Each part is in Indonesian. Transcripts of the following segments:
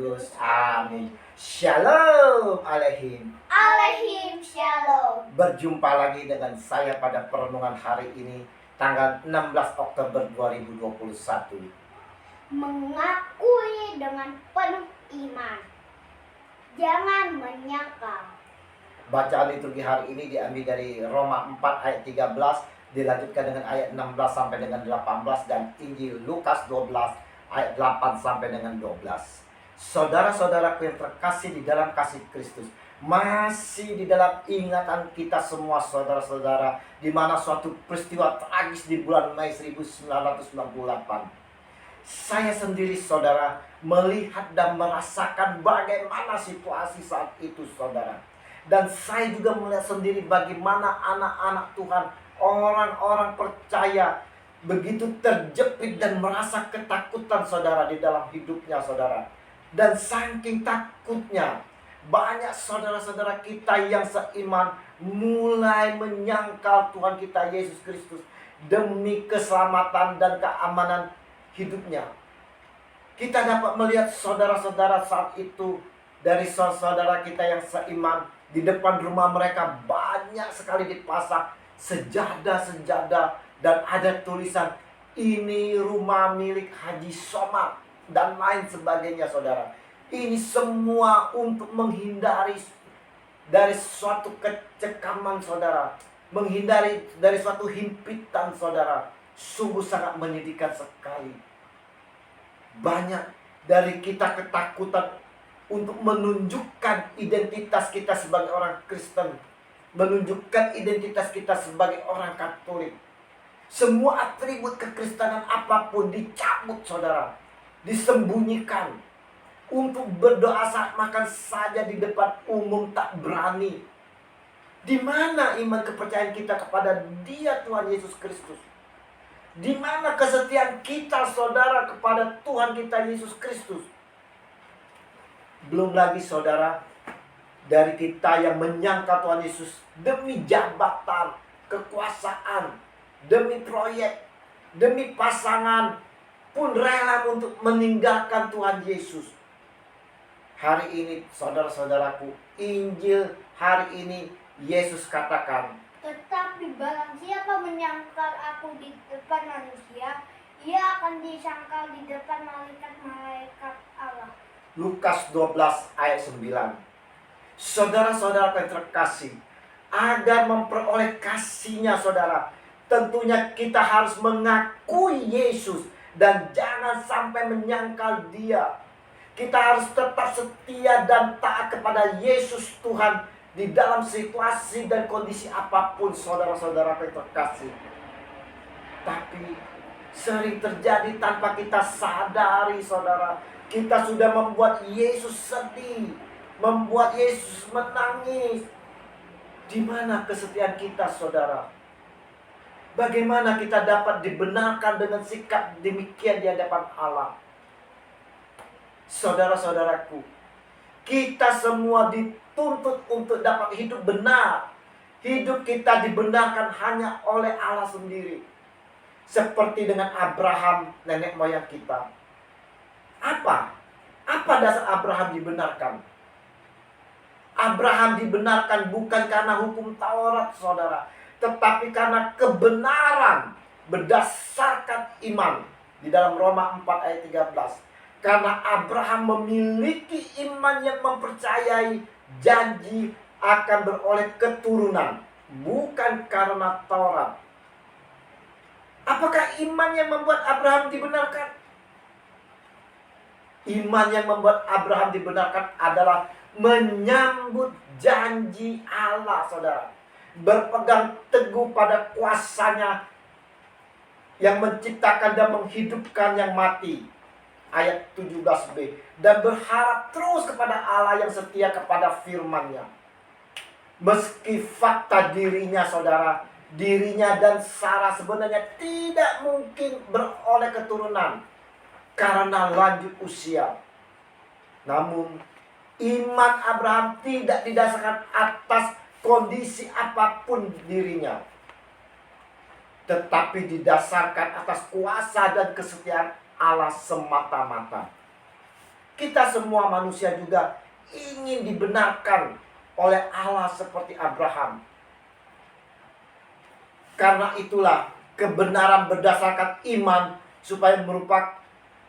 Kudus. Amin. Shalom Aleihim. Alaihim shalom. Berjumpa lagi dengan saya pada perenungan hari ini, tanggal 16 Oktober 2021. Mengakui dengan penuh iman. Jangan menyangkal. Bacaan liturgi hari ini diambil dari Roma 4 ayat 13, dilanjutkan dengan ayat 16 sampai dengan 18, dan Injil Lukas 12 ayat 8 sampai dengan 12. Saudara-saudaraku yang terkasih di dalam kasih Kristus, masih di dalam ingatan kita semua saudara-saudara, di mana suatu peristiwa tragis di bulan Mei 1998. Saya sendiri saudara melihat dan merasakan bagaimana situasi saat itu saudara. Dan saya juga melihat sendiri bagaimana anak-anak Tuhan, orang-orang percaya begitu terjepit dan merasa ketakutan saudara di dalam hidupnya saudara. Dan saking takutnya, banyak saudara-saudara kita yang seiman mulai menyangkal Tuhan kita Yesus Kristus demi keselamatan dan keamanan hidupnya. Kita dapat melihat saudara-saudara saat itu, dari saudara kita yang seiman, di depan rumah mereka banyak sekali dipasang sejadah-sejadah dan ada tulisan, "Ini rumah milik Haji Somad," dan lain sebagainya saudara. Ini semua untuk menghindari dari suatu kecekaman saudara, menghindari dari suatu himpitan saudara. Sungguh sangat menyedihkan sekali. Banyak dari kita ketakutan untuk menunjukkan identitas kita sebagai orang Kristen, menunjukkan identitas kita sebagai orang Katolik. Semua atribut kekristenan apapun dicabut saudara, disembunyikan. Untuk berdoa saat makan saja di depan umum tak berani. Di mana iman kepercayaan kita kepada Dia Tuhan Yesus Kristus? Di mana kesetiaan kita saudara kepada Tuhan kita Yesus Kristus? Belum lagi saudara, dari kita yang menyangka Tuhan Yesus demi jabatan, kekuasaan, demi proyek, demi pasangan pun rela untuk meninggalkan Tuhan Yesus. Hari ini saudara-saudaraku, Injil hari ini Yesus katakan, Tetapi barang siapa menyangkal aku di depan manusia, ia akan disangkal di depan malaikat-malaikat Allah. Lukas 12 ayat 9. Saudara-saudara yang terkasih, agar memperoleh kasih-Nya saudara, tentunya kita harus mengakui Yesus dan jangan sampai menyangkal Dia. Kita harus tetap setia dan taat kepada Yesus Tuhan di dalam situasi dan kondisi apapun saudara-saudara yang terkasih. Tapi sering terjadi tanpa kita sadari saudara, kita sudah membuat Yesus sedih, membuat Yesus menangis. Di mana kesetiaan kita saudara? Bagaimana kita dapat dibenarkan dengan sikap demikian di hadapan Allah? Saudara-saudaraku, kita semua dituntut untuk dapat hidup benar. Hidup kita dibenarkan hanya oleh Allah sendiri. Seperti dengan Abraham, nenek moyang kita. Apa dasar Abraham dibenarkan? Abraham dibenarkan bukan karena hukum Taurat saudara, tetapi karena kebenaran berdasarkan iman. Di dalam Roma 4 ayat 13. Karena Abraham memiliki iman yang mempercayai janji akan beroleh keturunan, bukan karena Taurat. Apakah iman yang membuat Abraham dibenarkan? Iman yang membuat Abraham dibenarkan adalah menyambut janji Allah saudara. Berpegang teguh pada kuasa-Nya yang menciptakan dan menghidupkan yang mati. Ayat 17b. Dan berharap terus kepada Allah yang setia kepada firman-Nya. Meski fakta dirinya saudara, dirinya dan Sarah sebenarnya tidak mungkin beroleh keturunan karena lanjut usia. Namun iman Abraham tidak didasarkan atas kondisi apapun dirinya, tetapi didasarkan atas kuasa dan kesetiaan Allah semata-mata. Kita semua manusia juga ingin dibenarkan oleh Allah seperti Abraham. Karena itulah kebenaran berdasarkan iman supaya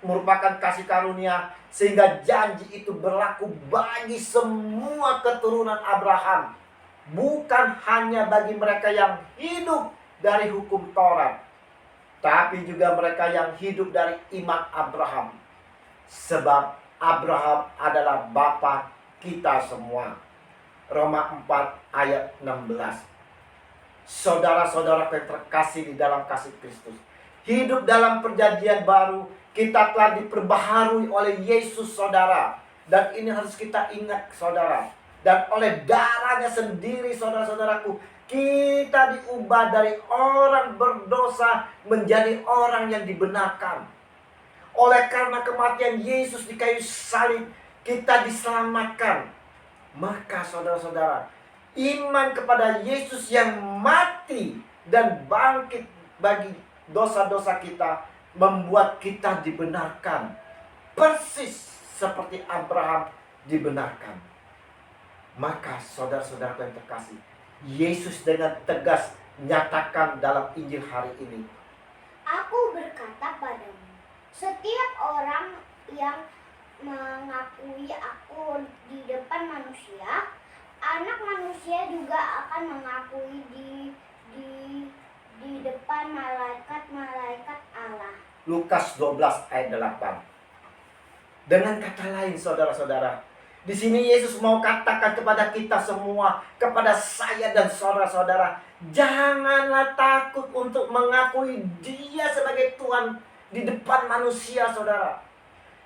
merupakan kasih karunia, sehingga janji itu berlaku bagi semua keturunan Abraham, bukan hanya bagi mereka yang hidup dari hukum Taurat, tapi juga mereka yang hidup dari iman Abraham. Sebab Abraham adalah bapa kita semua. Roma 4 ayat 16. Saudara-saudara yang terkasih di dalam kasih Kristus, hidup dalam perjanjian baru, kita telah diperbaharui oleh Yesus, saudara. Dan ini harus kita ingat, saudara. Dan oleh darahnya sendiri, saudara-saudaraku, kita diubah dari orang berdosa menjadi orang yang dibenarkan. Oleh karena kematian Yesus di kayu salib, kita diselamatkan. Maka saudara-saudara, iman kepada Yesus yang mati dan bangkit bagi dosa-dosa kita membuat kita dibenarkan, persis seperti Abraham dibenarkan. Maka saudara-saudara yang terkasih, Yesus dengan tegas nyatakan dalam Injil hari ini, Aku berkata padamu, setiap orang yang mengakui aku di depan manusia, Anak Manusia juga akan mengakui di depan malaikat-malaikat Allah. Lukas 12 ayat 8. Dengan kata lain, saudara-saudara, di sini Yesus mau katakan kepada kita semua, kepada saya dan saudara-saudara, janganlah takut untuk mengakui Dia sebagai Tuhan di depan manusia, saudara.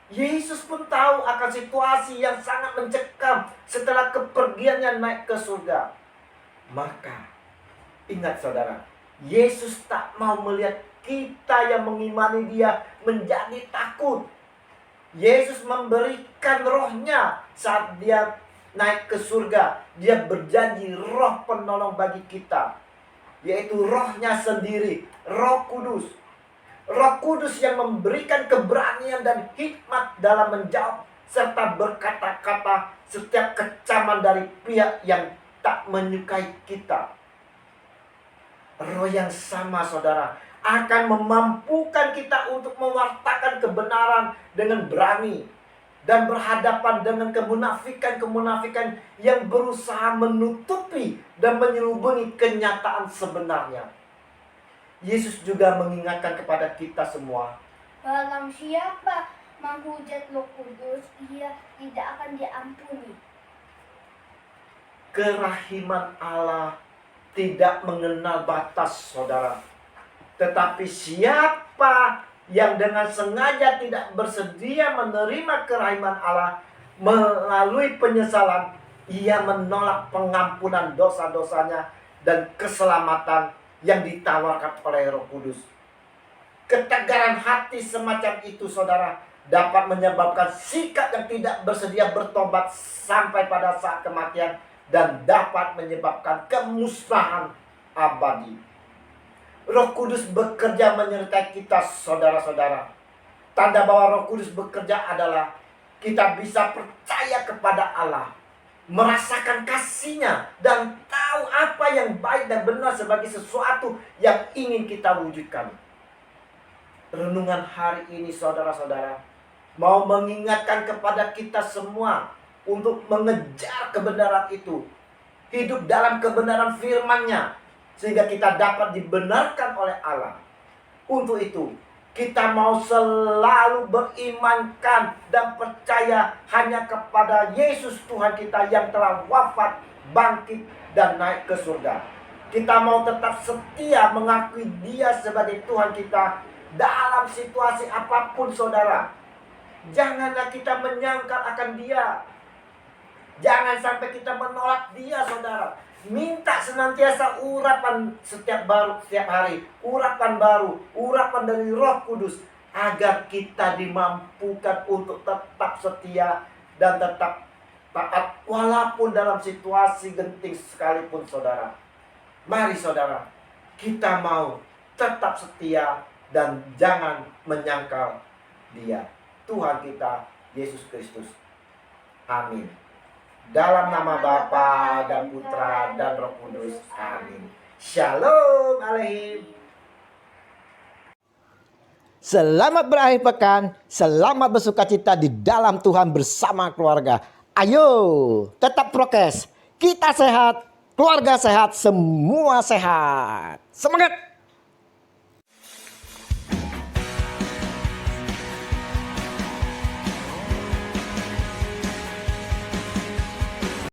Yesus pun tahu akan situasi yang sangat mencekam setelah kepergiannya naik ke surga. Maka, ingat saudara, Yesus tak mau melihat kita yang mengimani Dia menjadi takut. Yesus memberikan rohnya saat Dia naik ke surga. Dia berjanji roh penolong bagi kita, yaitu rohnya sendiri, Roh Kudus. Roh Kudus yang memberikan keberanian dan hikmat dalam menjawab serta berkata-kata setiap kecaman dari pihak yang tak menyukai kita. Roh yang sama, saudara, akan memampukan kita untuk mewartakan kebenaran dengan berani dan berhadapan dengan kemunafikan-kemunafikan yang berusaha menutupi dan menyelubungi kenyataan sebenarnya. Yesus juga mengingatkan kepada kita semua, Barang siapa menghujat Roh Kudus, ia tidak akan diampuni. kerahiman Allah tidak mengenal batas, saudara. Tetapi siapa yang dengan sengaja tidak bersedia menerima kerahiman Allah melalui penyesalan, ia menolak pengampunan dosa-dosanya dan keselamatan yang ditawarkan oleh Roh Kudus. Ketegaran hati semacam itu, saudara, dapat menyebabkan sikap yang tidak bersedia bertobat sampai pada saat kematian dan dapat menyebabkan kemusnahan abadi. Roh Kudus bekerja menyertai kita, saudara-saudara. Tanda bahwa Roh Kudus bekerja adalah kita bisa percaya kepada Allah, merasakan kasih-Nya, dan tahu apa yang baik dan benar sebagai sesuatu yang ingin kita wujudkan. Renungan hari ini, saudara-saudara, mau mengingatkan kepada kita semua untuk mengejar kebenaran itu, hidup dalam kebenaran firman-Nya, sehingga kita dapat dibenarkan oleh Allah. Untuk itu, kita mau selalu berimankan dan percaya hanya kepada Yesus Tuhan kita yang telah wafat, bangkit, dan naik ke surga. Kita mau tetap setia mengakui Dia sebagai Tuhan kita dalam situasi apapun, saudara. Janganlah kita menyangkal akan Dia. Jangan sampai kita menolak Dia, saudara. Minta senantiasa urapan setiap hari, urapan baru, urapan dari Roh Kudus, agar kita dimampukan untuk tetap setia dan tetap taat walaupun dalam situasi genting sekalipun, saudara. Mari, saudara, kita mau tetap setia dan jangan menyangkal Dia, Tuhan kita, Yesus Kristus. Amin. Dalam nama Bapa dan Putra dan Roh Kudus. Amin. Shalom Aleihim. Selamat berakhir pekan, selamat bersukacita di dalam Tuhan bersama keluarga. Ayo, tetap prokes. Kita sehat, keluarga sehat, semua sehat. Semangat!